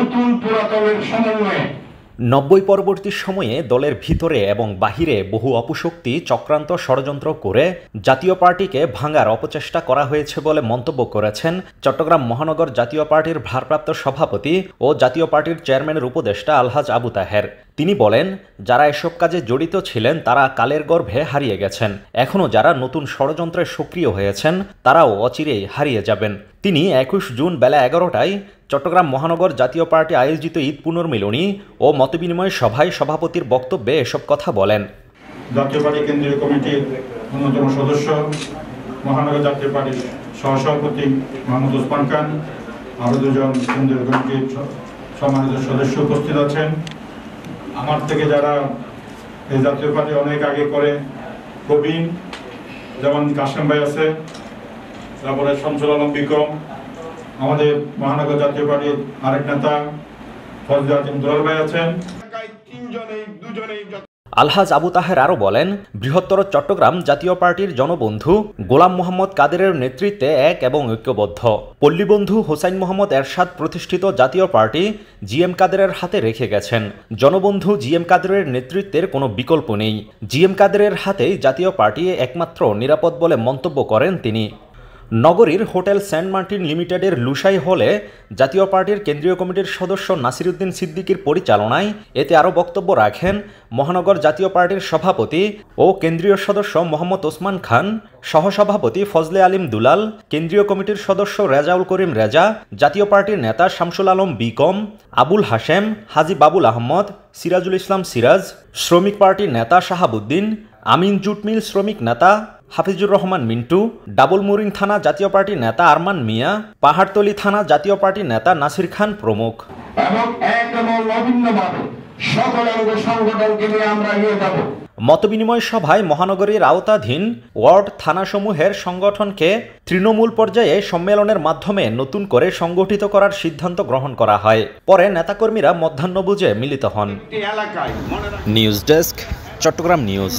নতুন পুরাতনের সমন্বয়ে 90 পরবর্তী সময়ে দলের ভিতরে এবং বাহিরে বহু অপশক্তি চক্রান্ত ষড়যন্ত্র করে জাতীয় পার্টিকে ভাঙার অপচেষ্টা করা হয়েছে বলে মন্তব্য করেছেন চট্টগ্রাম মহানগর জাতীয় পার্টির ভারপ্রাপ্ত সভাপতি ও জাতীয় পার্টির চেয়ারম্যানের উপদেষ্টা আলহাজ আবু তাহের। তিনি বলেন, যারা এসব কাজে জড়িত ছিলেন তারা কালের গর্ভে হারিয়ে গেছেন। এখনও যারা নতুন ষড়যন্ত্রে সক্রিয় হয়েছেন তারাও অচিরেই হারিয়ে যাবেন। তিনি 21 জুন বেলা 11টায় চট্টগ্রাম মহানগর জাতীয় পার্টি আয়োজিত ঈদ পুনর্মিলনী ও মতবিনিময় সভায় সভাপতির বক্তব্যে এসব কথা বলেন। জাতীয় পার্টি কেন্দ্রীয় কমিটির অন্যতম সদস্য মহানগর জাতীয় পার্টির সহসভাপতি মোহাম্মদ ওসমান খান, আরও দুজন কেন্দ্রীয় কমিটির সম্মানিত সদস্য উপস্থিত আছেন। আমার থেকে যারা এই জাতীয় পার্টি অনেক আগে করে প্রবীণ, যেমন কাশেম ভাই আছে, তারপরে শামসুল আলম বিকম, আমাদের মহানগর জাতীয় পার্টির আরেক নেতা ফজলে আতিম দুলাল ভাই আছেন। আলহাজ আবু তাহের আরও বলেন, বৃহত্তর চট্টগ্রাম জাতীয় পার্টির জনবন্ধু গোলাম মোহাম্মদ কাদেরের নেতৃত্বে এক এবং ঐক্যবদ্ধ। পল্লীবন্ধু হোসাইন মোহাম্মদ এরশাদ প্রতিষ্ঠিত জাতীয় পার্টি জিএম কাদেরের হাতে রেখে গেছেন। জনবন্ধু জিএম কাদেরের নেতৃত্বের কোনো বিকল্প নেই। জিএম কাদেরের হাতেই জাতীয় পার্টি একমাত্র নিরাপদ বলে মন্তব্য করেন তিনি। নগরীর হোটেল সেন্ট মার্টিন লিমিটেডের লুসাই হলে জাতীয় পার্টির কেন্দ্রীয় কমিটির সদস্য নাসিরউদ্দিন সিদ্দিকীর পরিচালনায় এতে আরও বক্তব্য রাখেন মহানগর জাতীয় পার্টির সভাপতি ও কেন্দ্রীয় সদস্য মোহাম্মদ ওসমান খান, সহসভাপতি ফজলে আলিম দুলাল, কেন্দ্রীয় কমিটির সদস্য রেজাউল করিম রেজা, জাতীয় পার্টির নেতা শামসুল আলম বিকম, আবুল হাশেম, হাজি বাবুল আহমদ, সিরাজুল ইসলাম সিরাজ, শ্রমিক পার্টির নেতা শাহাবুদ্দিন, আমিন জুট মিল শ্রমিক নেতা হাফিজুর রহমান মিন্টু, ডাবল মুরিং থানা জাতীয় পার্টির নেতা আরমান মিয়া, পাহাড়তলী থানা জাতীয় পার্টির নেতা নাসির খান প্রমুখ। মতবিনিময় সভায় মহানগরীর আওতাধীন ওয়ার্ড থানাসমূহের সংগঠনকে তৃণমূল পর্যায়ে সম্মেলনের মাধ্যমে নতুন করে সংগঠিত করার সিদ্ধান্ত গ্রহণ করা হয়। পরে নেতাকর্মীরা মধ্যাহ্নভোজে মিলিত হন। News desk, Chittagong news.